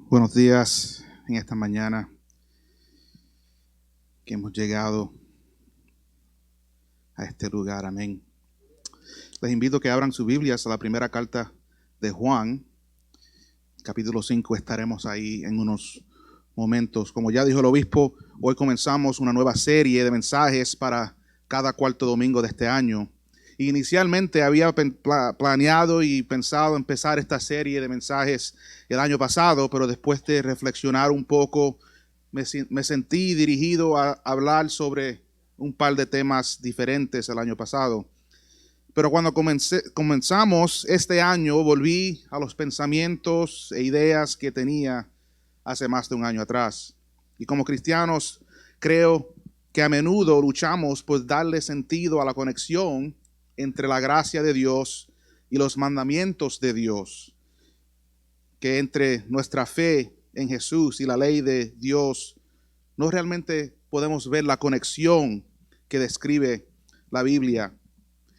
Buenos días en esta mañana que hemos llegado a este lugar. Amén. Les invito a que abran sus Biblias a la primera carta de Juan, capítulo 5. Estaremos ahí en unos momentos. Como ya dijo el obispo, hoy comenzamos una nueva serie de mensajes para cada cuarto domingo de este año. Inicialmente había planeado y pensado empezar esta serie de mensajes el año pasado, pero después de reflexionar un poco, me sentí dirigido a hablar sobre un par de temas diferentes el año pasado. Pero cuando comenzamos este año, volví a los pensamientos e ideas que tenía hace más de un año atrás. Y como cristianos, creo que a menudo luchamos por darle sentido a la conexión entre la gracia de Dios y los mandamientos de Dios, que entre nuestra fe en Jesús y la ley de Dios no realmente podemos ver la conexión que describe la Biblia.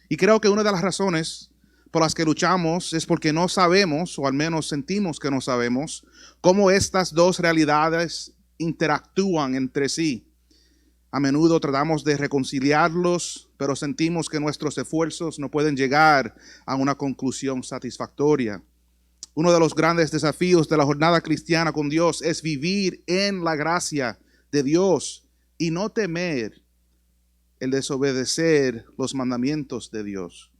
Y creo que una de las razones por las que luchamos es porque no sabemos, o al menos sentimos que no sabemos, cómo estas dos realidades interactúan entre sí. A menudo tratamos de reconciliarlos, pero sentimos que nuestros esfuerzos no pueden llegar a una conclusión satisfactoria. Uno de los grandes desafíos de la jornada cristiana con Dios es vivir en la gracia de Dios y no temer el desobedecer los mandamientos de Dios.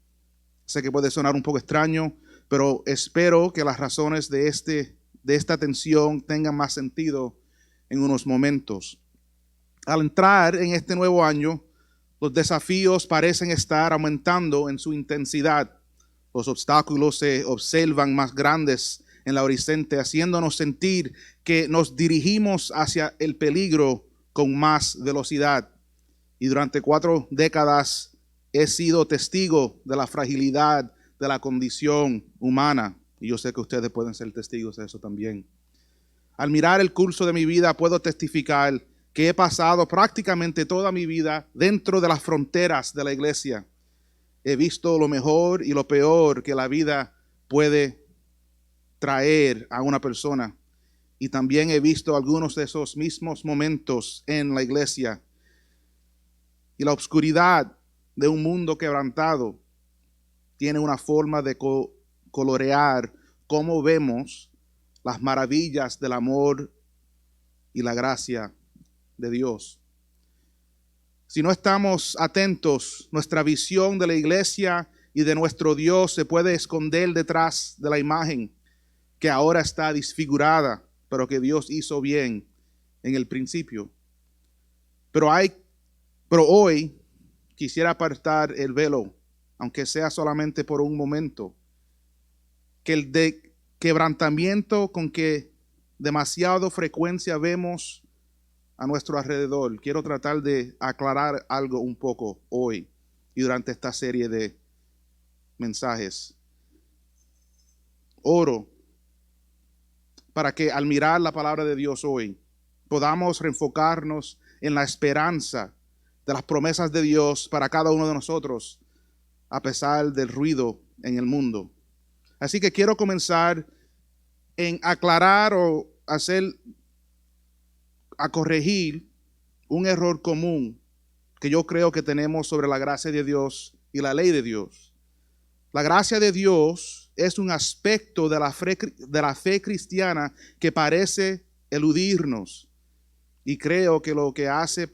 Sé que puede sonar un poco extraño, pero espero que las razones de esta tensión tengan más sentido en unos momentos. Al entrar en este nuevo año, los desafíos parecen estar aumentando en su intensidad. Los obstáculos se observan más grandes en la horizonte, haciéndonos sentir que nos dirigimos hacia el peligro con más velocidad. Y durante 4 décadas he sido testigo de la fragilidad de la condición humana. Y yo sé que ustedes pueden ser testigos de eso también. Al mirar el curso de mi vida puedo testificar que he pasado prácticamente toda mi vida dentro de las fronteras de la iglesia. He visto lo mejor y lo peor que la vida puede traer a una persona. Y también he visto algunos de esos mismos momentos en la iglesia. Y la oscuridad de un mundo quebrantado tiene una forma de colorear cómo vemos las maravillas del amor y la gracia de Dios. Si no estamos atentos, nuestra visión de la iglesia y de nuestro Dios se puede esconder detrás de la imagen que ahora está desfigurada, pero que Dios hizo bien en el principio. Pero hoy quisiera apartar el velo, aunque sea solamente por un momento, que el quebrantamiento con que demasiado frecuencia vemos a nuestro alrededor. Quiero tratar de aclarar algo un poco hoy y durante esta serie de mensajes. Oro para que al mirar la palabra de Dios hoy podamos reenfocarnos en la esperanza de las promesas de Dios para cada uno de nosotros, a pesar del ruido en el mundo. Así que quiero comenzar en aclarar o a corregir un error común que yo creo que tenemos sobre la gracia de Dios y la ley de Dios. La gracia de Dios es un aspecto de la fe cristiana que parece eludirnos. Y creo que lo que hace,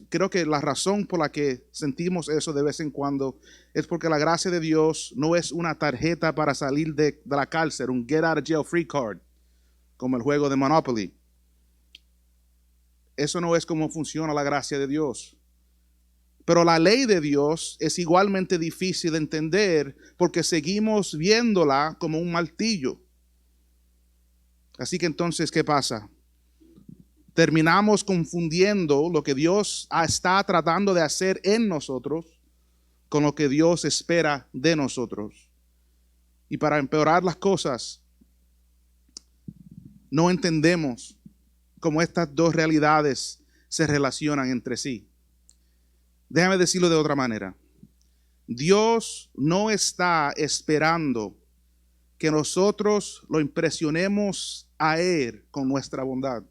creo que la razón por la que sentimos eso de vez en cuando es porque la gracia de Dios no es una tarjeta para salir de la cárcel, un get out of jail free card, como el juego de Monopoly. Eso no es como funciona la gracia de Dios. Pero la ley de Dios es igualmente difícil de entender porque seguimos viéndola como un martillo. Así que entonces, ¿qué pasa? Terminamos confundiendo lo que Dios está tratando de hacer en nosotros con lo que Dios espera de nosotros. Y para empeorar las cosas, no entendemos cómo estas dos realidades se relacionan entre sí. Déjame decirlo de otra manera. Dios no está esperando que nosotros lo impresionemos a Él con nuestra bondad.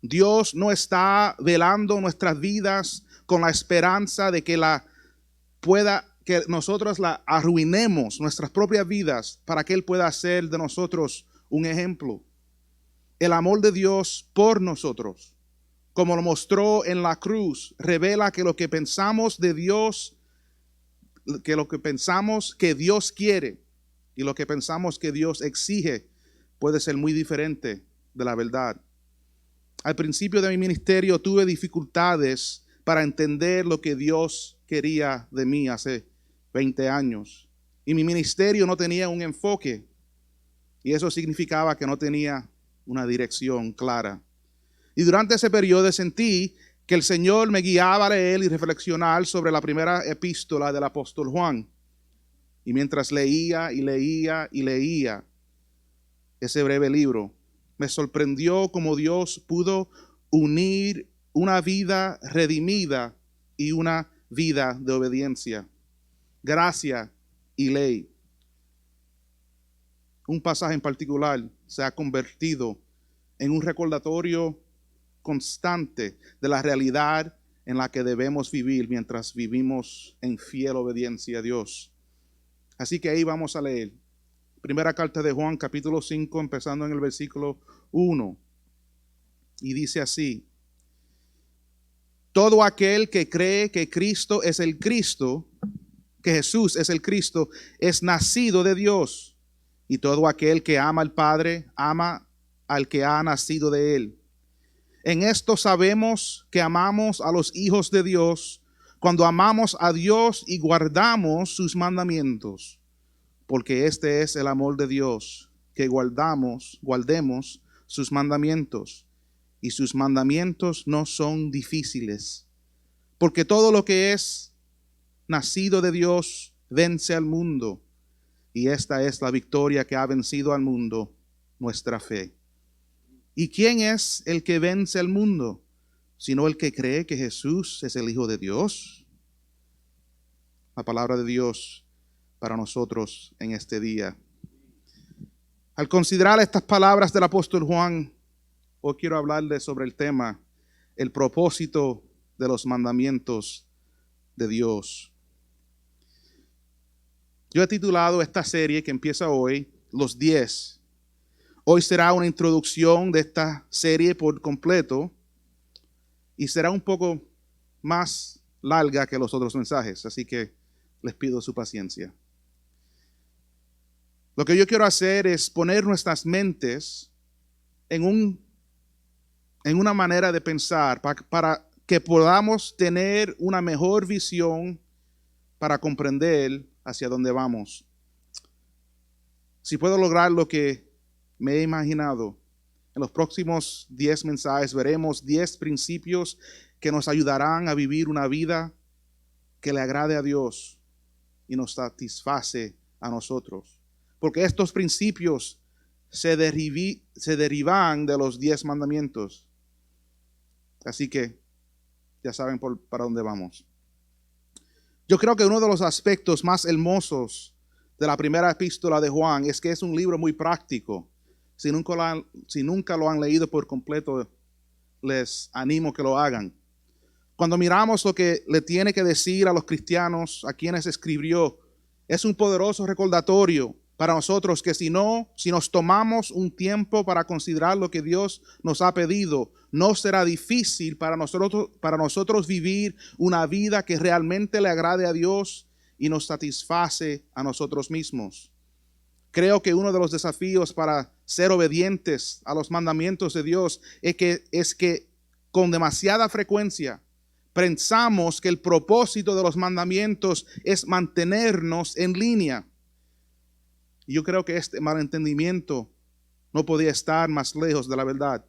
Dios no está velando nuestras vidas con la esperanza de que que nosotros la arruinemos, nuestras propias vidas, para que Él pueda hacer de nosotros un ejemplo. El amor de Dios por nosotros, como lo mostró en la cruz, revela que lo que pensamos de Dios, que lo que pensamos que Dios quiere y lo que pensamos que Dios exige, puede ser muy diferente de la verdad. Al principio de mi ministerio tuve dificultades para entender lo que Dios quería de mí hace 20 años. Y mi ministerio no tenía un enfoque. Y eso significaba que no tenía una dirección clara. Y durante ese periodo sentí que el Señor me guiaba a leer y reflexionar sobre la primera epístola del apóstol Juan. Y mientras leía y leía y leía ese breve libro, me sorprendió cómo Dios pudo unir una vida redimida y una vida de obediencia, gracia y ley. Un pasaje en particular se ha convertido en un recordatorio constante de la realidad en la que debemos vivir mientras vivimos en fiel obediencia a Dios. Así que ahí vamos a leer. Primera carta de Juan, capítulo 5, empezando en el versículo 1. Y dice así: todo aquel que cree que Cristo es el Cristo, que Jesús es el Cristo, es nacido de Dios. Y todo aquel que ama al Padre, ama al que ha nacido de Él. En esto sabemos que amamos a los hijos de Dios, cuando amamos a Dios y guardamos sus mandamientos. Porque este es el amor de Dios, que guardemos sus mandamientos. Y sus mandamientos no son difíciles. Porque todo lo que es nacido de Dios vence al mundo. Y esta es la victoria que ha vencido al mundo, nuestra fe. ¿Y quién es el que vence al mundo? Sino el que cree que Jesús es el Hijo de Dios. La palabra de Dios para nosotros en este día. Al considerar estas palabras del apóstol Juan, hoy quiero hablarles sobre el tema, el propósito de los mandamientos de Dios. Yo he titulado esta serie que empieza hoy, Los 10. Hoy será una introducción de esta serie por completo y será un poco más larga que los otros mensajes, así que les pido su paciencia. Lo que yo quiero hacer es poner nuestras mentes en una manera de pensar para que podamos tener una mejor visión para comprender hacia dónde vamos. Si puedo lograr lo que me he imaginado, en los próximos 10 mensajes veremos 10 principios que nos ayudarán a vivir una vida que le agrade a Dios y nos satisface a nosotros. Porque estos principios se derivan de los 10 mandamientos. Así que ya saben para dónde vamos. Yo creo que uno de los aspectos más hermosos de la primera epístola de Juan es que es un libro muy práctico. Si nunca lo han leído por completo, les animo que lo hagan. Cuando miramos lo que le tiene que decir a los cristianos, a quienes escribió, es un poderoso recordatorio para nosotros que si nos tomamos un tiempo para considerar lo que Dios nos ha pedido, no será difícil para nosotros vivir una vida que realmente le agrade a Dios y nos satisface a nosotros mismos. Creo que uno de los desafíos para ser obedientes a los mandamientos de Dios es que con demasiada frecuencia pensamos que el propósito de los mandamientos es mantenernos en línea. Y yo creo que este malentendimiento no podía estar más lejos de la verdad.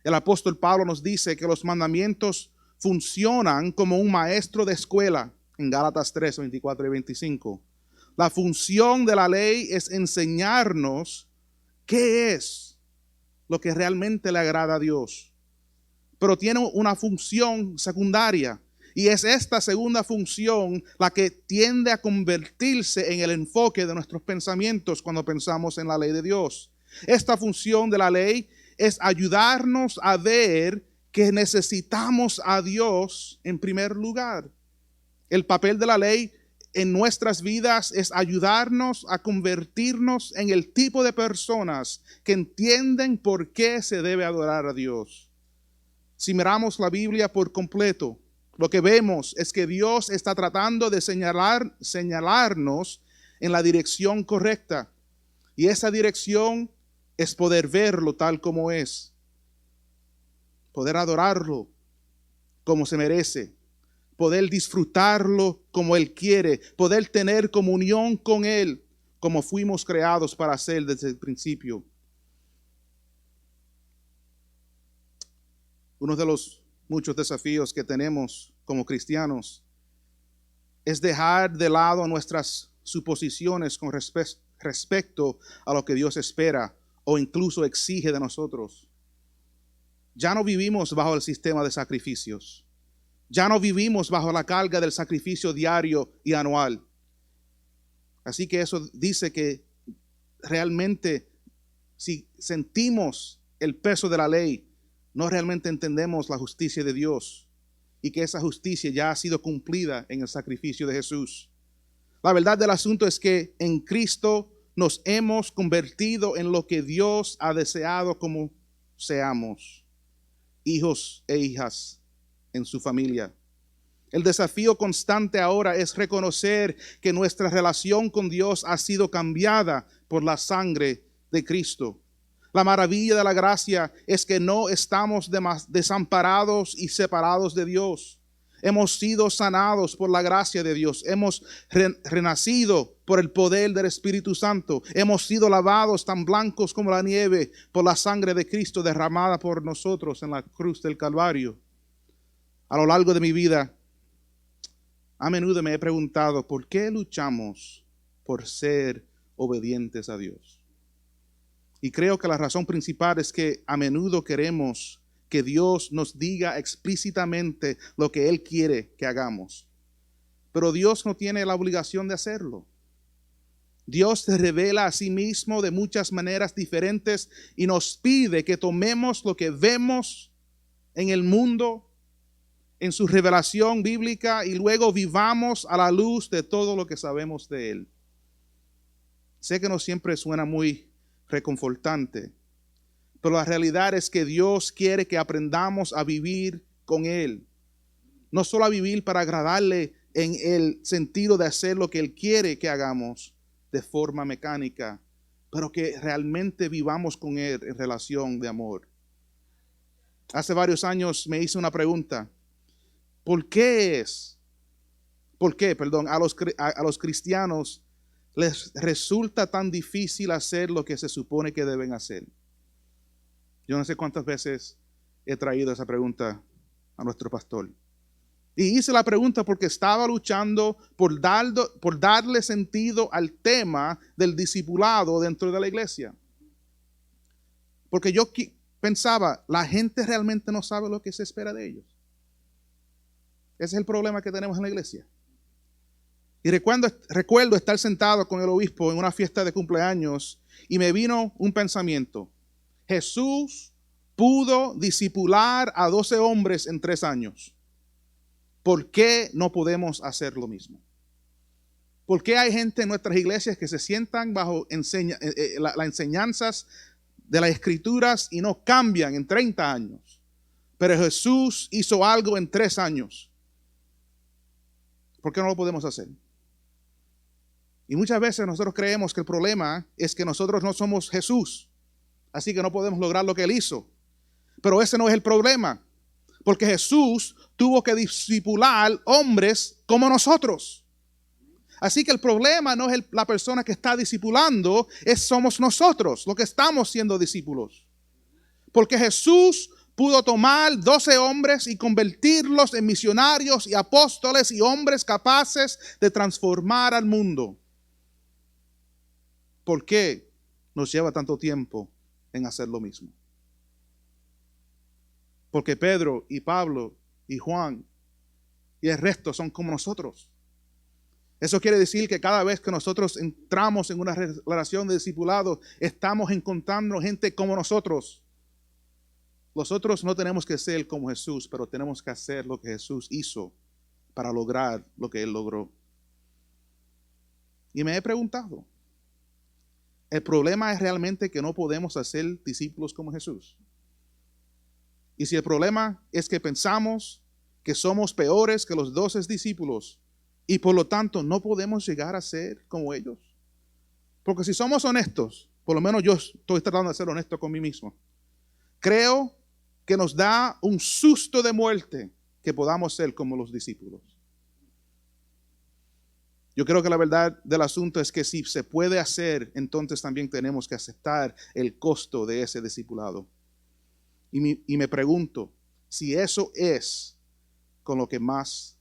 El apóstol Pablo nos dice que los mandamientos funcionan como un maestro de escuela en Gálatas 3, 24 y 25. La función de la ley es enseñarnos qué es lo que realmente le agrada a Dios. Pero tiene una función secundaria, Y es esta segunda función la que tiende a convertirse en el enfoque de nuestros pensamientos cuando pensamos en la ley de Dios. Esta función de la ley es ayudarnos a ver que necesitamos a Dios en primer lugar. El papel de la ley en nuestras vidas es ayudarnos a convertirnos en el tipo de personas que entienden por qué se debe adorar a Dios. Si miramos la Biblia por completo, lo que vemos es que Dios está tratando de señalarnos en la dirección correcta. Y esa dirección es poder verlo tal como es. Poder adorarlo como se merece. Poder disfrutarlo como Él quiere. Poder tener comunión con Él como fuimos creados para hacer desde el principio. Uno de los muchos desafíos que tenemos como cristianos es dejar de lado nuestras suposiciones con respecto a lo que Dios espera o incluso exige de nosotros. Ya no vivimos bajo el sistema de sacrificios. Ya no vivimos bajo la carga del sacrificio diario y anual. Así que eso dice que realmente si sentimos el peso de la ley, no realmente entendemos la justicia de Dios y que esa justicia ya ha sido cumplida en el sacrificio de Jesús. La verdad del asunto es que en Cristo nos hemos convertido en lo que Dios ha deseado como seamos, hijos e hijas en su familia. El desafío constante ahora es reconocer que nuestra relación con Dios ha sido cambiada por la sangre de Cristo. La maravilla de la gracia es que no estamos desamparados y separados de Dios. Hemos sido sanados por la gracia de Dios. Hemos renacido por el poder del Espíritu Santo. Hemos sido lavados tan blancos como la nieve por la sangre de Cristo derramada por nosotros en la cruz del Calvario. A lo largo de mi vida, a menudo me he preguntado, ¿por qué luchamos por ser obedientes a Dios? Y creo que la razón principal es que a menudo queremos que Dios nos diga explícitamente lo que Él quiere que hagamos. Pero Dios no tiene la obligación de hacerlo. Dios se revela a sí mismo de muchas maneras diferentes y nos pide que tomemos lo que vemos en el mundo, en su revelación bíblica, y luego vivamos a la luz de todo lo que sabemos de Él. Sé que no siempre suena muy reconfortante, pero la realidad es que Dios quiere que aprendamos a vivir con Él. No solo a vivir para agradarle en el sentido de hacer lo que Él quiere que hagamos de forma mecánica, pero que realmente vivamos con Él en relación de amor. Hace varios años me hice una pregunta. ¿Por qué a los cristianos les resulta tan difícil hacer lo que se supone que deben hacer? Yo no sé cuántas veces he traído esa pregunta a nuestro pastor. Y hice la pregunta porque estaba luchando por darle sentido al tema del discipulado dentro de la iglesia. Porque yo pensaba, la gente realmente no sabe lo que se espera de ellos. Ese es el problema que tenemos en la iglesia. Y recuerdo estar sentado con el obispo en una fiesta de cumpleaños y me vino un pensamiento. Jesús pudo discipular a 12 hombres en 3 años. ¿Por qué no podemos hacer lo mismo? ¿Por qué hay gente en nuestras iglesias que se sientan bajo las enseñanzas de las Escrituras y no cambian en 30 años? Pero Jesús hizo algo en 3 años. ¿Por qué no lo podemos hacer? Y muchas veces nosotros creemos que el problema es que nosotros no somos Jesús, así que no podemos lograr lo que Él hizo. Pero ese no es el problema, porque Jesús tuvo que discipular hombres como nosotros. Así que el problema no es la persona que está discipulando, somos nosotros los que estamos siendo discípulos. Porque Jesús pudo tomar 12 hombres y convertirlos en misionarios y apóstoles y hombres capaces de transformar al mundo. ¿Por qué nos lleva tanto tiempo en hacer lo mismo? Porque Pedro y Pablo y Juan y el resto son como nosotros. Eso quiere decir que cada vez que nosotros entramos en una relación de discipulado, estamos encontrando gente como nosotros. Nosotros no tenemos que ser como Jesús, pero tenemos que hacer lo que Jesús hizo para lograr lo que Él logró. Y me he preguntado, ¿el problema es realmente que no podemos hacer discípulos como Jesús? Y si el problema es que pensamos que somos peores que los 12 discípulos y por lo tanto no podemos llegar a ser como ellos. Porque si somos honestos, por lo menos yo estoy tratando de ser honesto con mí mismo, creo que nos da un susto de muerte que podamos ser como los discípulos. Yo creo que la verdad del asunto es que si se puede hacer, entonces también tenemos que aceptar el costo de ese discipulado. Y me pregunto si eso es con lo que más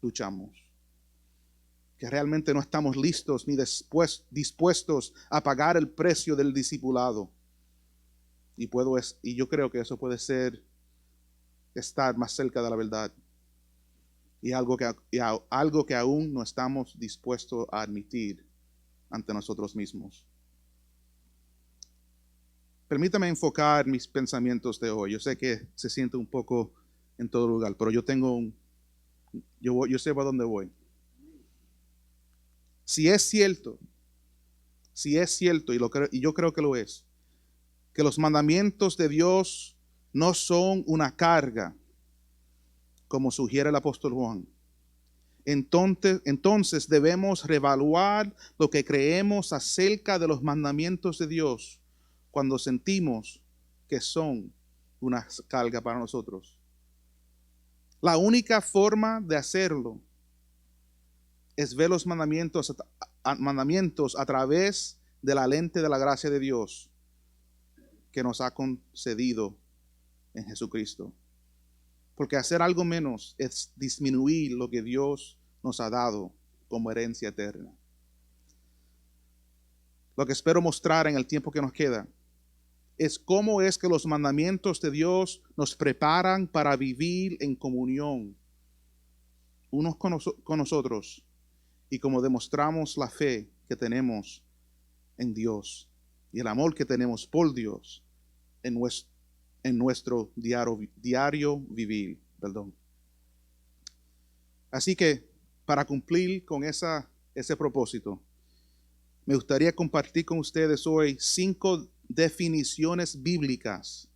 luchamos. Que realmente no estamos listos ni dispuestos a pagar el precio del discipulado. Y yo creo que eso puede ser estar más cerca de la verdad. Y algo que aún no estamos dispuestos a admitir ante nosotros mismos. Permítame enfocar mis pensamientos de hoy. Yo sé que se siente un poco en todo lugar, pero yo sé para dónde voy. Si es cierto, y yo creo que lo es, que los mandamientos de Dios no son una carga, como sugiere el apóstol Juan, entonces debemos reevaluar lo que creemos acerca de los mandamientos de Dios cuando sentimos que son una carga para nosotros. La única forma de hacerlo es ver los mandamientos a través de la lente de la gracia de Dios que nos ha concedido en Jesucristo. Porque hacer algo menos es disminuir lo que Dios nos ha dado como herencia eterna. Lo que espero mostrar en el tiempo que nos queda es cómo es que los mandamientos de Dios nos preparan para vivir en comunión unos con nosotros y cómo demostramos la fe que tenemos en Dios y el amor que tenemos por Dios en nuestro diario vivir. Así que para cumplir con ese propósito, me gustaría compartir con ustedes hoy 5 definiciones bíblicas.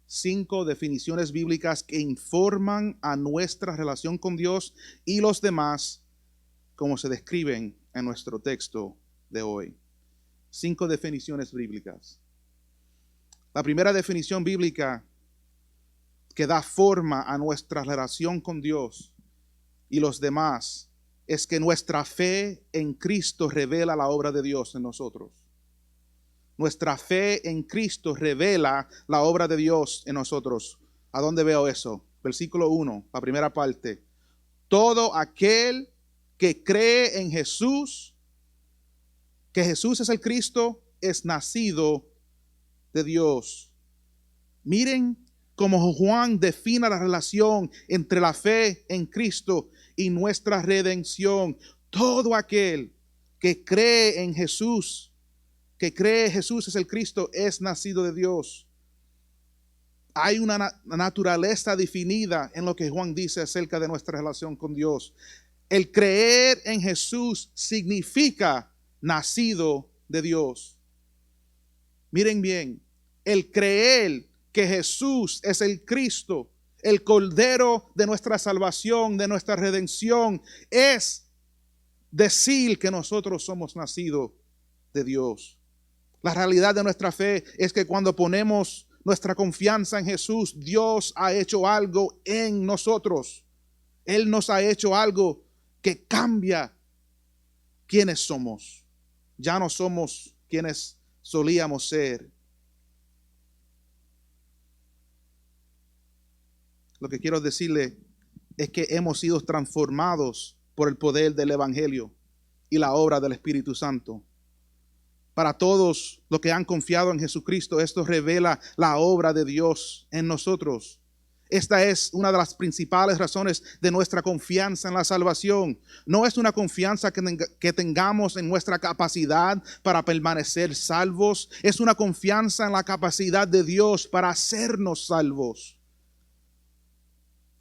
5 definiciones bíblicas que informan a nuestra relación con Dios y los demás, como se describen en nuestro texto de hoy. 5 definiciones bíblicas. La primera definición bíblica que da forma a nuestra relación con Dios y los demás es que nuestra fe en Cristo revela la obra de Dios en nosotros. Nuestra fe en Cristo revela la obra de Dios en nosotros. ¿A dónde veo eso? Versículo 1, la primera parte. Todo aquel que cree en Jesús, que Jesús es el Cristo, es nacido de Dios. Miren cómo Juan define la relación entre la fe en Cristo y nuestra redención. Todo aquel que cree en Jesús, que cree Jesús es el Cristo, es nacido de Dios. Hay una naturaleza definida en lo que Juan dice acerca de nuestra relación con Dios. El creer en Jesús significa nacido de Dios. Miren bien, el creer que Jesús es el Cristo, el Cordero de nuestra salvación, de nuestra redención, es decir que nosotros somos nacidos de Dios. La realidad de nuestra fe es que cuando ponemos nuestra confianza en Jesús, Dios ha hecho algo en nosotros. Él nos ha hecho algo que cambia quiénes somos. Ya no somos quienes solíamos ser. Lo que quiero decirle es que hemos sido transformados por el poder del Evangelio y la obra del Espíritu Santo. Para todos los que han confiado en Jesucristo, esto revela la obra de Dios en nosotros. Esta es una de las principales razones de nuestra confianza en la salvación. No es una confianza que tengamos en nuestra capacidad para permanecer salvos. Es una confianza en la capacidad de Dios para hacernos salvos.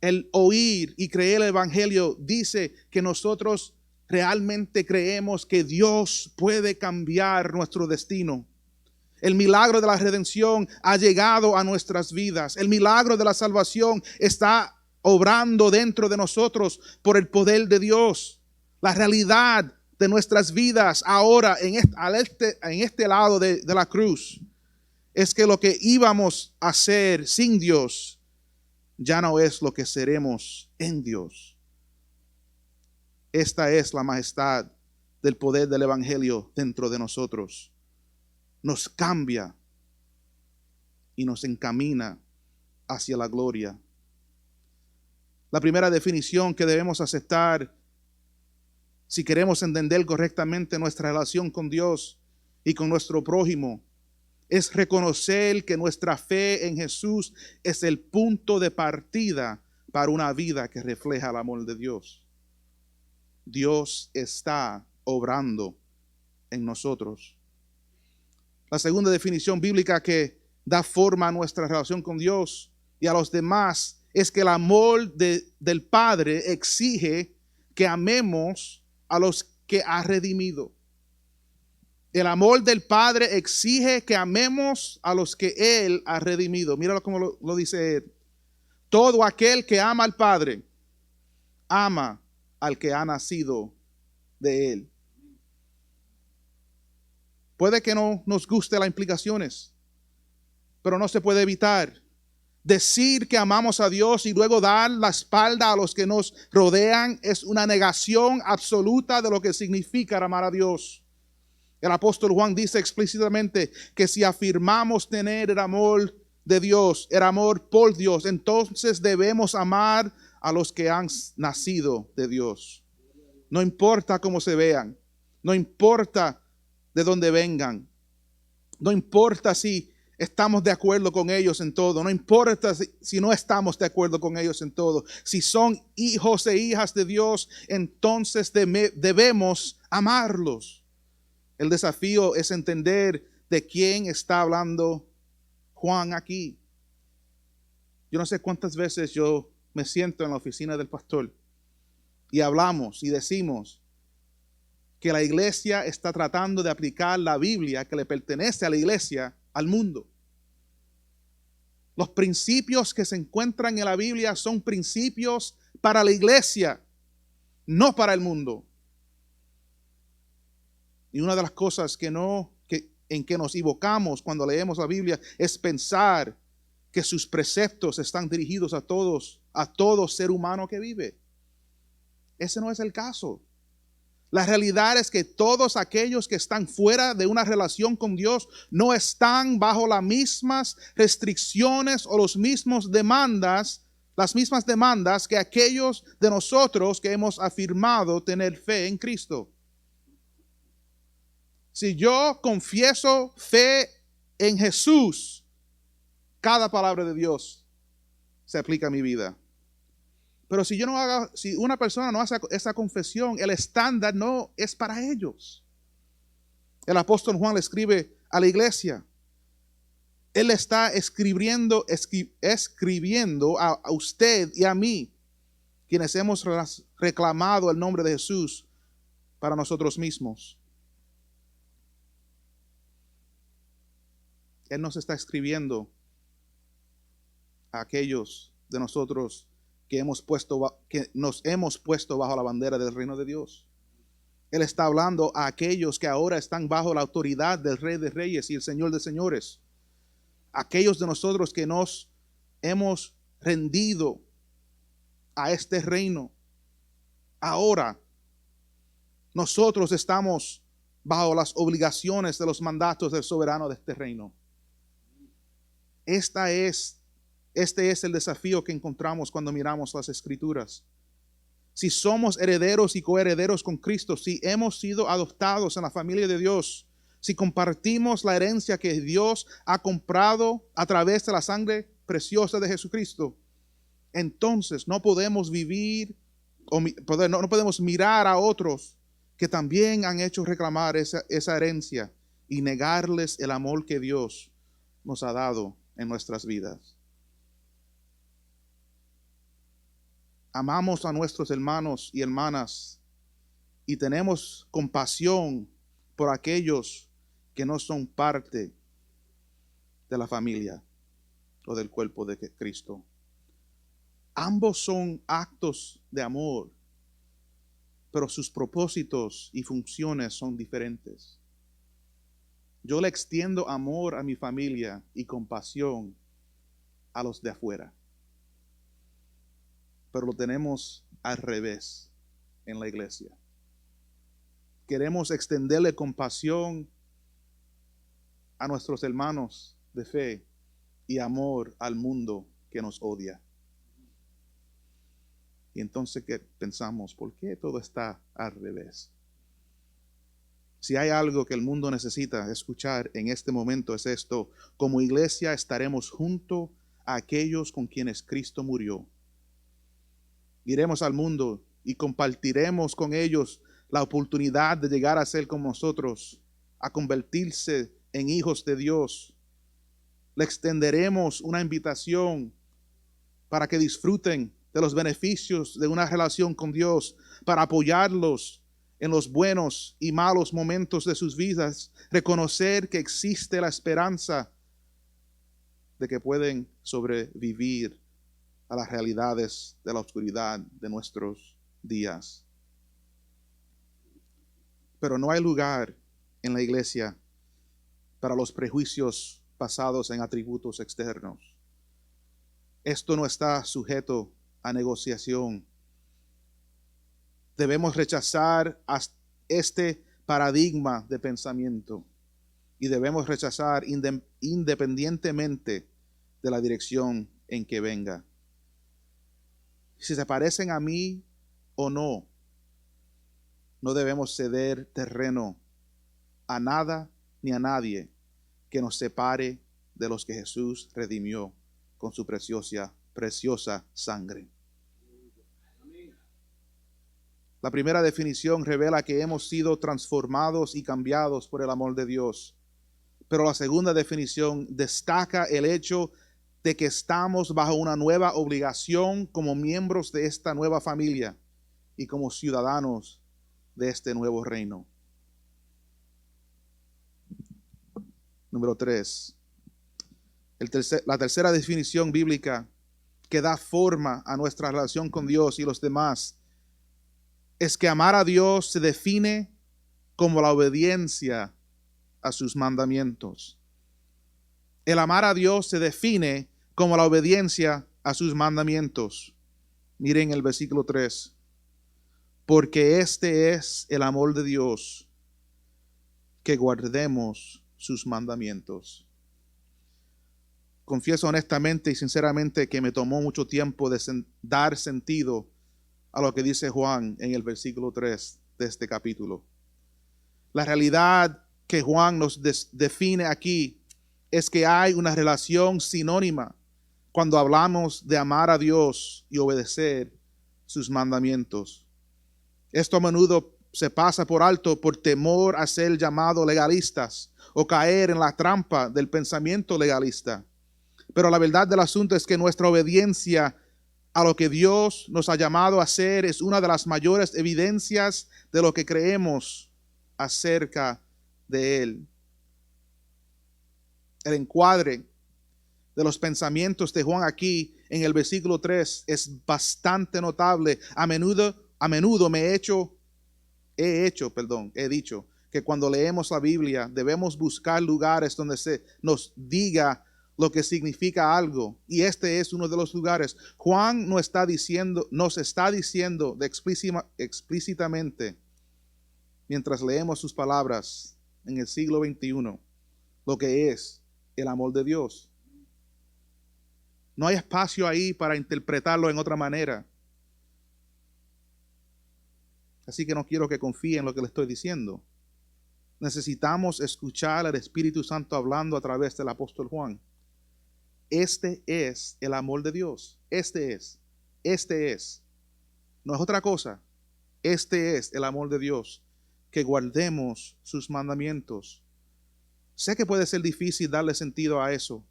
El oír y creer el Evangelio dice que nosotros realmente creemos que Dios puede cambiar nuestro destino. El milagro de la redención ha llegado a nuestras vidas. El milagro de la salvación está obrando dentro de nosotros por el poder de Dios. La realidad de nuestras vidas ahora en este lado de la cruz es que lo que íbamos a hacer sin Dios ya no es lo que seremos en Dios. Esta es la majestad del poder del Evangelio dentro de nosotros. Nos cambia y nos encamina hacia la gloria. La primera definición que debemos aceptar si queremos entender correctamente nuestra relación con Dios y con nuestro prójimo es reconocer que nuestra fe en Jesús es el punto de partida para una vida que refleja el amor de Dios. Dios está obrando en nosotros. La segunda definición bíblica que da forma a nuestra relación con Dios y a los demás es que el amor del Padre exige que amemos a los que ha redimido. El amor del Padre exige que amemos a los que Él ha redimido. Míralo como lo dice Él. Todo aquel que ama al Padre, ama al que ha nacido de Él. Puede que no nos guste las implicaciones, pero no se puede evitar. Decir que amamos a Dios y luego dar la espalda a los que nos rodean es una negación absoluta de lo que significa amar a Dios. El apóstol Juan dice explícitamente que si afirmamos tener el amor de Dios, el amor por Dios, entonces debemos amar a los que han nacido de Dios. No importa cómo se vean, no importa de dónde vengan, no importa si estamos de acuerdo con ellos en todo, no importa si no estamos de acuerdo con ellos en todo. Si son hijos e hijas de Dios, entonces debemos amarlos. El desafío es entender de quién está hablando Juan aquí. Yo no sé cuántas veces yo me siento en la oficina del pastor y hablamos y decimos que la iglesia está tratando de aplicar la Biblia que le pertenece a la iglesia al mundo. Los principios que se encuentran en la Biblia son principios para la iglesia, no para el mundo. Y una de las cosas en que nos equivocamos cuando leemos la Biblia es pensar que sus preceptos están dirigidos a todo ser humano que vive. Ese no es el caso. La realidad es que todos aquellos que están fuera de una relación con Dios no están bajo las mismas restricciones o las mismas demandas que aquellos de nosotros que hemos afirmado tener fe en Cristo. Si yo confieso fe en Jesús, cada palabra de Dios se aplica a mi vida. Pero si una persona no hace esa confesión, el estándar no es para ellos. El apóstol Juan le escribe a la iglesia. Él está escribiendo a usted y a mí, quienes hemos reclamado el nombre de Jesús para nosotros mismos. Él nos está escribiendo a aquellos de nosotros que nos hemos puesto bajo la bandera del reino de Dios. Él está hablando a aquellos que ahora están bajo la autoridad del Rey de Reyes y el Señor de Señores. Aquellos de nosotros que nos hemos rendido a este reino. Ahora nosotros estamos bajo las obligaciones de los mandatos del soberano de este reino. Este es el desafío que encontramos cuando miramos las Escrituras. Si somos herederos y coherederos con Cristo, si hemos sido adoptados en la familia de Dios, si compartimos la herencia que Dios ha comprado a través de la sangre preciosa de Jesucristo, entonces no podemos vivir no podemos mirar a otros que también han hecho reclamar esa herencia y negarles el amor que Dios nos ha dado en nuestras vidas. Amamos a nuestros hermanos y hermanas y tenemos compasión por aquellos que no son parte de la familia o del cuerpo de Cristo. Ambos son actos de amor, pero sus propósitos y funciones son diferentes. Yo le extiendo amor a mi familia y compasión a los de afuera, pero lo tenemos al revés en la iglesia. Queremos extenderle compasión a nuestros hermanos de fe y amor al mundo que nos odia. Y entonces, ¿qué pensamos? ¿Por qué todo está al revés? Si hay algo que el mundo necesita escuchar en este momento es esto: como iglesia estaremos junto a aquellos con quienes Cristo murió. Iremos al mundo y compartiremos con ellos la oportunidad de llegar a ser como nosotros, a convertirse en hijos de Dios. Le extenderemos una invitación para que disfruten de los beneficios de una relación con Dios, para apoyarlos en los buenos y malos momentos de sus vidas, reconocer que existe la esperanza de que pueden sobrevivir a las realidades de la oscuridad de nuestros días. Pero no hay lugar en la iglesia para los prejuicios basados en atributos externos. Esto no está sujeto a negociación. Debemos rechazar este paradigma de pensamiento y debemos rechazar independientemente de la dirección en que venga. Si se parecen a mí o no, no debemos ceder terreno a nada ni a nadie que nos separe de los que Jesús redimió con su preciosa sangre. La primera definición revela que hemos sido transformados y cambiados por el amor de Dios. Pero la segunda definición destaca el hecho de que estamos bajo una nueva obligación como miembros de esta nueva familia y como ciudadanos de este nuevo reino. Número 3. La tercera definición bíblica que da forma a nuestra relación con Dios y los demás es que amar a Dios se define como la obediencia a sus mandamientos. El amar a Dios se define como la obediencia a sus mandamientos. Miren el versículo 3. Porque este es el amor de Dios, que guardemos sus mandamientos. Confieso honestamente y sinceramente que me tomó mucho tiempo dar sentido a lo que dice Juan en el versículo 3 de este capítulo. La realidad que Juan nos define aquí es que hay una relación sinónima cuando hablamos de amar a Dios y obedecer sus mandamientos. Esto a menudo se pasa por alto por temor a ser llamados legalistas o caer en la trampa del pensamiento legalista. Pero la verdad del asunto es que nuestra obediencia a lo que Dios nos ha llamado a hacer es una de las mayores evidencias de lo que creemos acerca de Él. El encuadre de los pensamientos de Juan aquí en el versículo 3 es bastante notable. A menudo he dicho que cuando leemos la Biblia debemos buscar lugares donde se nos diga lo que significa algo, y este es uno de los lugares. Juan nos está diciendo explícitamente, mientras leemos sus palabras en el siglo XXI, lo que es el amor de Dios. No hay espacio ahí para interpretarlo en otra manera. Así que no quiero que confíen en lo que le estoy diciendo. Necesitamos escuchar al Espíritu Santo hablando a través del apóstol Juan. Este es el amor de Dios. Este es. No es otra cosa. Este es el amor de Dios, que guardemos sus mandamientos. Sé que puede ser difícil darle sentido a eso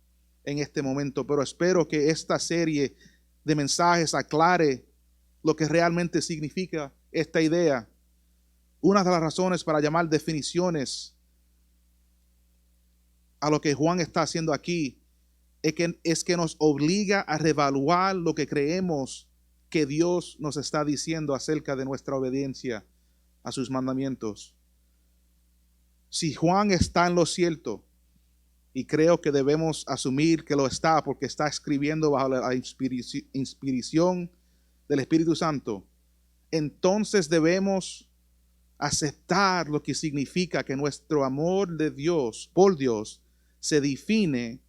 en este momento, pero espero que esta serie de mensajes aclare lo que realmente significa esta idea. Una de las razones para llamar definiciones a lo que Juan está haciendo aquí es que nos obliga a reevaluar lo que creemos que Dios nos está diciendo acerca de nuestra obediencia a sus mandamientos. Si Juan está en lo cierto, y creo que debemos asumir que lo está porque está escribiendo bajo la inspiración del Espíritu Santo, entonces debemos aceptar lo que significa que nuestro amor de Dios, por Dios, se define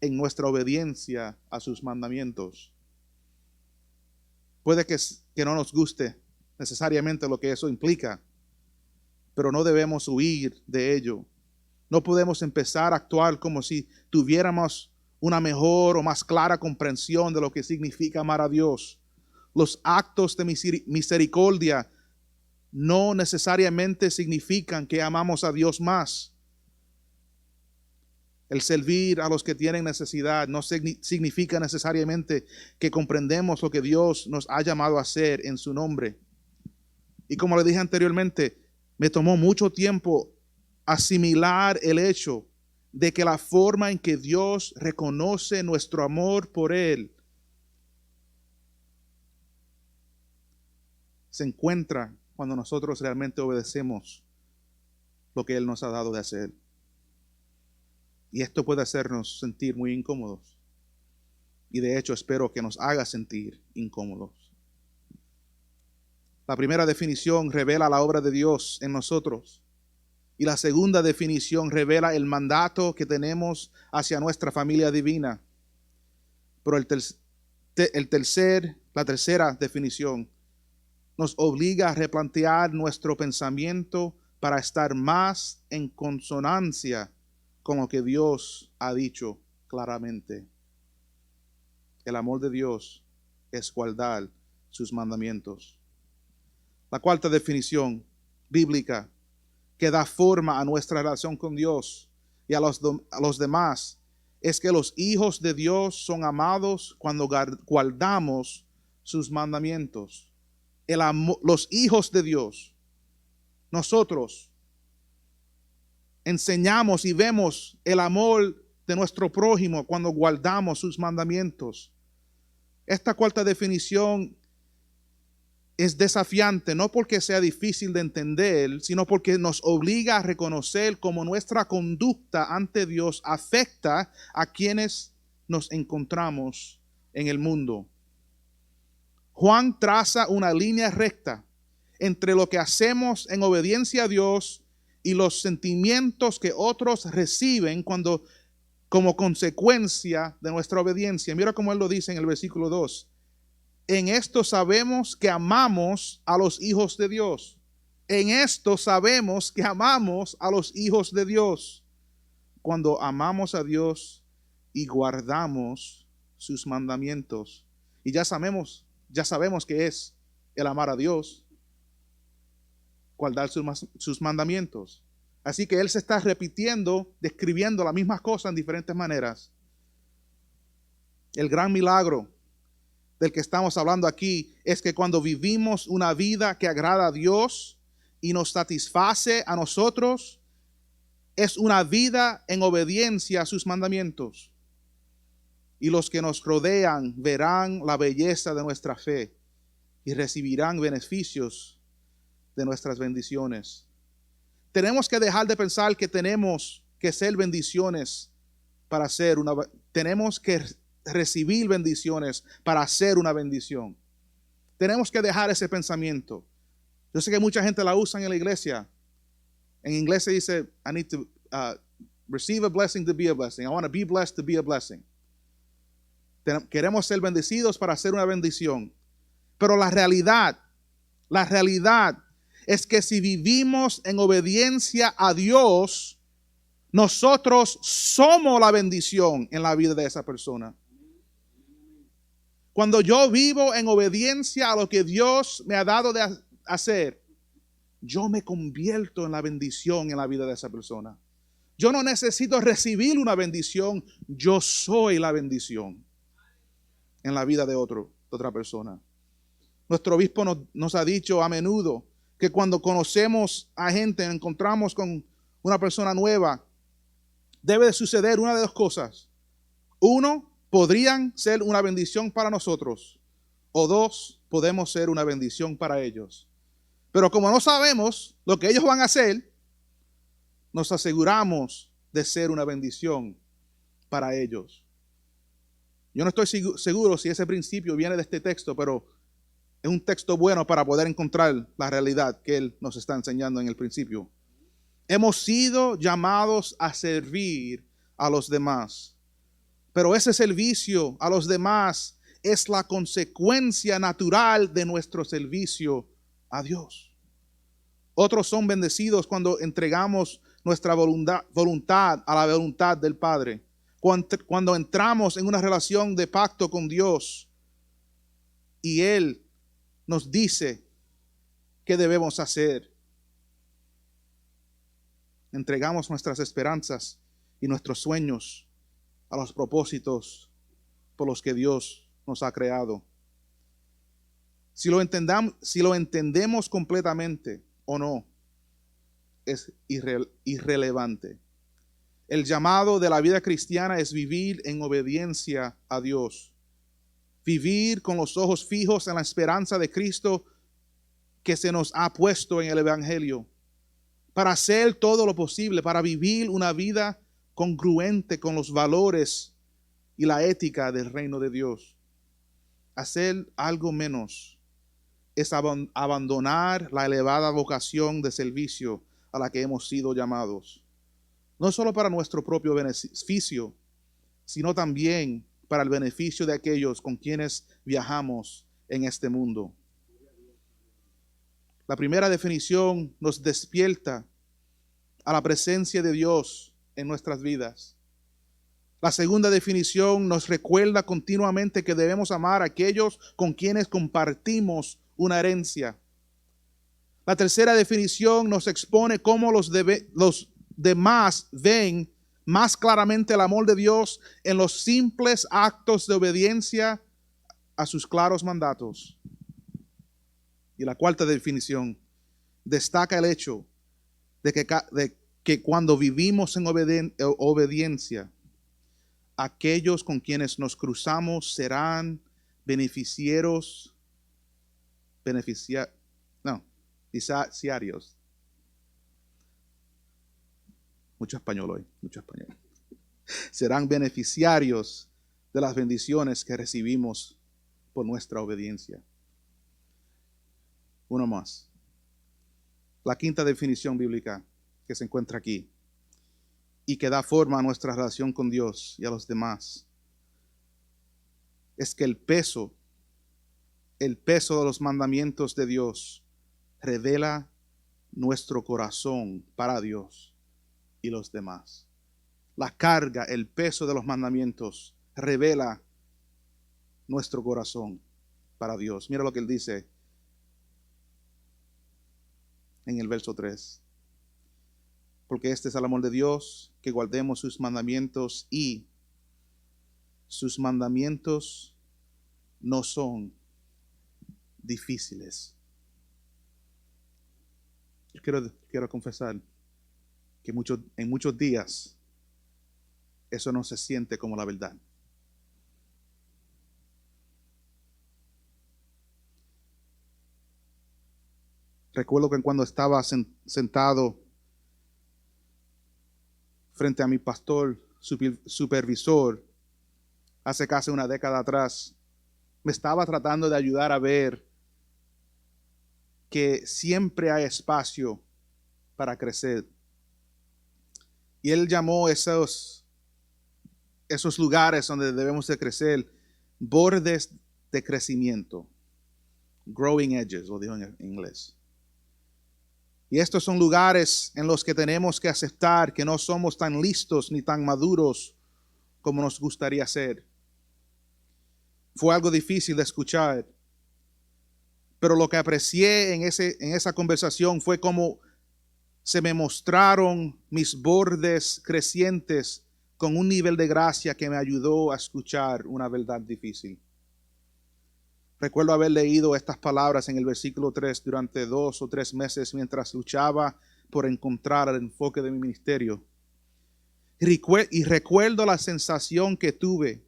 en nuestra obediencia a sus mandamientos. Puede que no nos guste necesariamente lo que eso implica, pero no debemos huir de ello. No podemos empezar a actuar como si tuviéramos una mejor o más clara comprensión de lo que significa amar a Dios. Los actos de misericordia no necesariamente significan que amamos a Dios más. El servir a los que tienen necesidad no significa necesariamente que comprendemos lo que Dios nos ha llamado a hacer en su nombre. Y como le dije anteriormente, me tomó mucho tiempo asimilar el hecho de que la forma en que Dios reconoce nuestro amor por Él se encuentra cuando nosotros realmente obedecemos lo que Él nos ha dado de hacer. Y esto puede hacernos sentir muy incómodos. Y de hecho espero que nos haga sentir incómodos. La primera definición revela la obra de Dios en nosotros. Y la segunda definición revela el mandato que tenemos hacia nuestra familia divina. Pero la tercera definición nos obliga a replantear nuestro pensamiento para estar más en consonancia con lo que Dios ha dicho claramente. El amor de Dios es guardar sus mandamientos. La cuarta definición bíblica que da forma a nuestra relación con Dios y a los demás es que los hijos de Dios son amados cuando guardamos sus mandamientos. Los hijos de Dios, nosotros enseñamos y vemos el amor de nuestro prójimo cuando guardamos sus mandamientos. Esta cuarta definición es desafiante, no porque sea difícil de entender, sino porque nos obliga a reconocer cómo nuestra conducta ante Dios afecta a quienes nos encontramos en el mundo. Juan traza una línea recta entre lo que hacemos en obediencia a Dios y los sentimientos que otros reciben como consecuencia de nuestra obediencia. Mira cómo él lo dice en el versículo 2. En esto sabemos que amamos a los hijos de Dios. En esto sabemos que amamos a los hijos de Dios. Cuando amamos a Dios y guardamos sus mandamientos. Y ya sabemos que es el amar a Dios, guardar sus mandamientos. Así que él se está repitiendo, describiendo las mismas cosas en diferentes maneras. El gran milagro del que estamos hablando aquí es que cuando vivimos una vida que agrada a Dios y nos satisface a nosotros, es una vida en obediencia a sus mandamientos. Y los que nos rodean verán la belleza de nuestra fe y recibirán beneficios de nuestras bendiciones. Tenemos que dejar de pensar que tenemos que ser bendiciones para ser tenemos que recibir bendiciones para hacer una bendición. Tenemos que dejar ese pensamiento. Yo sé que mucha gente la usa en la iglesia. En inglés se dice, I need to receive a blessing to be a blessing. I want to be blessed to be a blessing. Queremos ser bendecidos para hacer una bendición. Pero la realidad es que si vivimos en obediencia a Dios, nosotros somos la bendición en la vida de esa persona. Cuando yo vivo en obediencia a lo que Dios me ha dado de hacer, yo me convierto en la bendición en la vida de esa persona. Yo no necesito recibir una bendición, yo soy la bendición en la vida de otra persona. Nuestro obispo nos ha dicho a menudo que cuando conocemos a gente, encontramos con una persona nueva, debe de suceder una de dos cosas. Uno, podrían ser una bendición para nosotros. O dos, podemos ser una bendición para ellos. Pero como no sabemos lo que ellos van a hacer, nos aseguramos de ser una bendición para ellos. Yo no estoy seguro si ese principio viene de este texto, pero es un texto bueno para poder encontrar la realidad que Él nos está enseñando en el principio. Hemos sido llamados a servir a los demás. Pero ese servicio a los demás es la consecuencia natural de nuestro servicio a Dios. Otros son bendecidos cuando entregamos nuestra voluntad a la voluntad del Padre. Cuando entramos en una relación de pacto con Dios y Él nos dice qué debemos hacer. Entregamos nuestras esperanzas y nuestros sueños a los propósitos por los que Dios nos ha creado. Si lo entendemos completamente o no, es irrelevante. El llamado de la vida cristiana es vivir en obediencia a Dios. Vivir con los ojos fijos en la esperanza de Cristo que se nos ha puesto en el Evangelio. Para hacer todo lo posible, para vivir una vida congruente con los valores y la ética del reino de Dios. Hacer algo menos es abandonar la elevada vocación de servicio a la que hemos sido llamados. No solo para nuestro propio beneficio, sino también para el beneficio de aquellos con quienes viajamos en este mundo. La primera definición nos despierta a la presencia de Dios en nuestras vidas. La segunda definición nos recuerda continuamente que debemos amar a aquellos con quienes compartimos una herencia. La tercera definición nos expone cómo los demás ven más claramente el amor de Dios en los simples actos de obediencia a sus claros mandatos. Y la cuarta definición destaca el hecho de que cuando vivimos en obediencia, aquellos con quienes nos cruzamos serán beneficiarios. Mucho español hoy, mucho español. Serán beneficiarios de las bendiciones que recibimos por nuestra obediencia. Uno más. La quinta definición bíblica que se encuentra aquí y que da forma a nuestra relación con Dios y a los demás es que el peso de los mandamientos de Dios revela nuestro corazón para Dios y los demás. La carga, el peso de los mandamientos revela nuestro corazón para Dios. Mira lo que él dice en el verso 3. Porque este es el amor de Dios, que guardemos sus mandamientos, y sus mandamientos no son difíciles. Yo quiero confesar que en muchos días eso no se siente como la verdad. Recuerdo que cuando estaba sentado frente a mi pastor, supervisor, hace casi una década atrás, me estaba tratando de ayudar a ver que siempre hay espacio para crecer. Y él llamó esos lugares donde debemos de crecer bordes de crecimiento. Growing edges, lo dijo en inglés. Y estos son lugares en los que tenemos que aceptar que no somos tan listos ni tan maduros como nos gustaría ser. Fue algo difícil de escuchar, pero lo que aprecié en esa conversación fue cómo se me mostraron mis bordes crecientes con un nivel de gracia que me ayudó a escuchar una verdad difícil. Recuerdo haber leído estas palabras en el versículo 3 durante 2 o 3 meses mientras luchaba por encontrar el enfoque de mi ministerio. Y recuerdo la sensación que tuve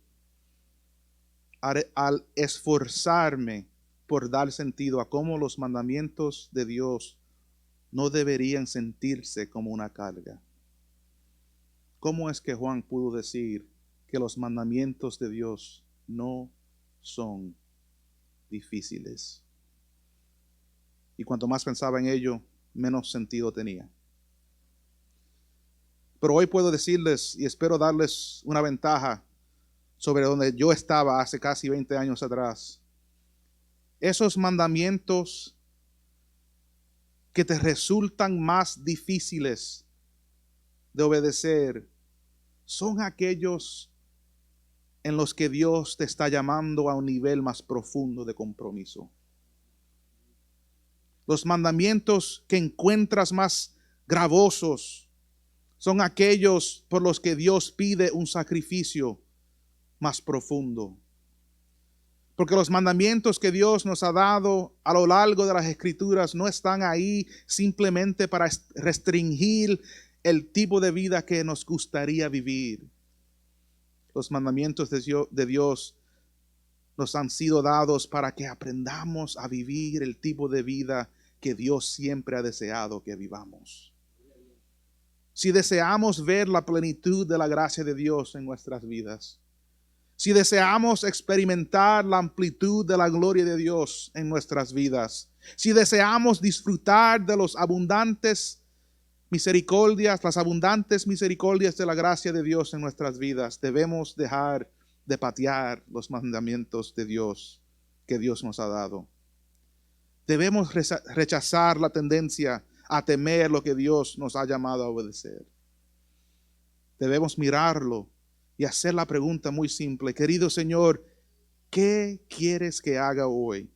al esforzarme por dar sentido a cómo los mandamientos de Dios no deberían sentirse como una carga. ¿Cómo es que Juan pudo decir que los mandamientos de Dios no son difíciles? Y cuanto más pensaba en ello, menos sentido tenía. Pero hoy puedo decirles y espero darles una ventaja sobre donde yo estaba hace casi 20 años atrás. Esos mandamientos que te resultan más difíciles de obedecer son aquellos en los que Dios te está llamando a un nivel más profundo de compromiso. Los mandamientos que encuentras más gravosos son aquellos por los que Dios pide un sacrificio más profundo. Porque los mandamientos que Dios nos ha dado a lo largo de las Escrituras no están ahí simplemente para restringir el tipo de vida que nos gustaría vivir. Los mandamientos de Dios nos han sido dados para que aprendamos a vivir el tipo de vida que Dios siempre ha deseado que vivamos. Si deseamos ver la plenitud de la gracia de Dios en nuestras vidas, si deseamos experimentar la amplitud de la gloria de Dios en nuestras vidas, si deseamos disfrutar de las abundantes misericordias de la gracia de Dios en nuestras vidas, debemos dejar de patear los mandamientos de Dios que Dios nos ha dado. Debemos rechazar la tendencia a temer lo que Dios nos ha llamado a obedecer. Debemos mirarlo y hacer la pregunta muy simple: querido Señor, ¿qué quieres que haga hoy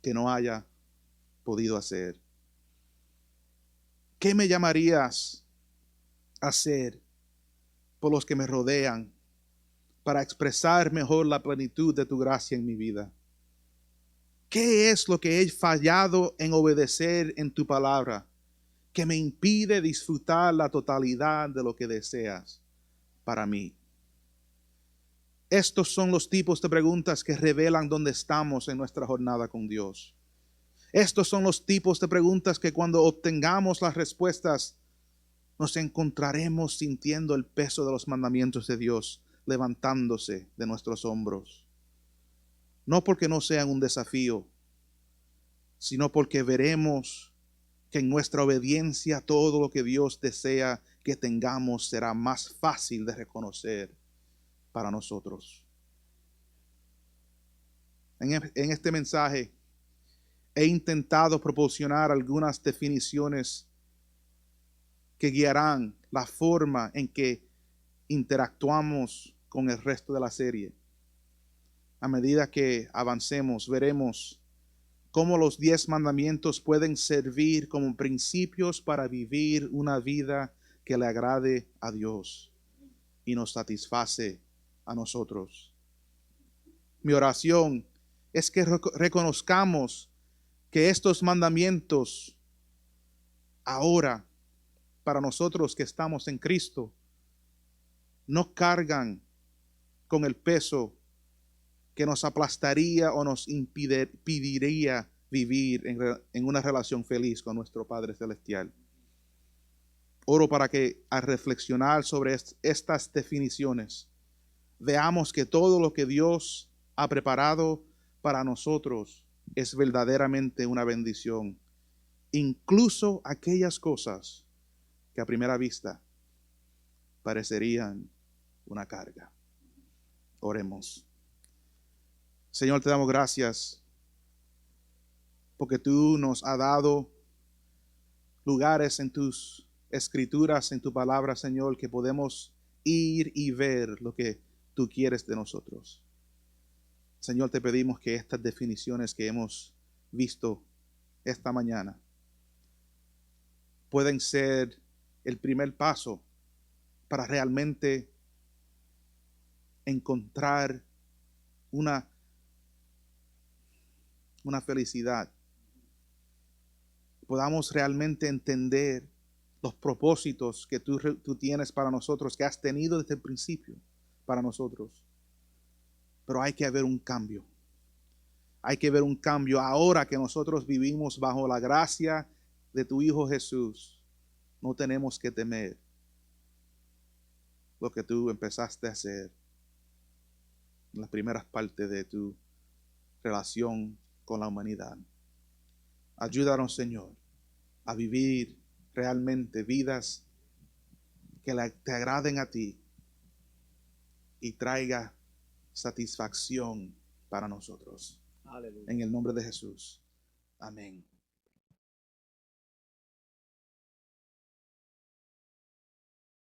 que no haya podido hacer? ¿Qué me llamarías a hacer por los que me rodean para expresar mejor la plenitud de tu gracia en mi vida? ¿Qué es lo que he fallado en obedecer en tu palabra que me impide disfrutar la totalidad de lo que deseas para mí? Estos son los tipos de preguntas que revelan dónde estamos en nuestra jornada con Dios. Estos son los tipos de preguntas que cuando obtengamos las respuestas, nos encontraremos sintiendo el peso de los mandamientos de Dios levantándose de nuestros hombros. No porque no sean un desafío, sino porque veremos que en nuestra obediencia todo lo que Dios desea que tengamos será más fácil de reconocer para nosotros. En este mensaje he intentado proporcionar algunas definiciones que guiarán la forma en que interactuamos con el resto de la serie. A medida que avancemos, veremos cómo los 10 mandamientos pueden servir como principios para vivir una vida que le agrade a Dios y nos satisface a nosotros. Mi oración es que reconozcamos que estos mandamientos ahora, para nosotros que estamos en Cristo, no cargan con el peso que nos aplastaría o nos impediría vivir en una relación feliz con nuestro Padre Celestial. Oro para que al reflexionar sobre estas definiciones, veamos que todo lo que Dios ha preparado para nosotros es verdaderamente una bendición, incluso aquellas cosas que a primera vista parecerían una carga. Oremos. Señor, te damos gracias porque tú nos has dado lugares en tus escrituras, en tu palabra, Señor, que podemos ir y ver lo que tú quieres de nosotros. Señor, te pedimos que estas definiciones que hemos visto esta mañana pueden ser el primer paso para realmente encontrar una felicidad. Podamos realmente entender los propósitos que tú tienes para nosotros, que has tenido desde el principio para nosotros. Pero hay que haber un cambio. Hay que ver un cambio ahora que nosotros vivimos bajo la gracia de tu Hijo Jesús. No tenemos que temer lo que tú empezaste a hacer en las primeras partes de tu relación con la humanidad. Ayúdanos, Señor, a vivir realmente vidas que te agraden a ti y traiga satisfacción para nosotros. Aleluya. En el nombre de Jesús. Amén.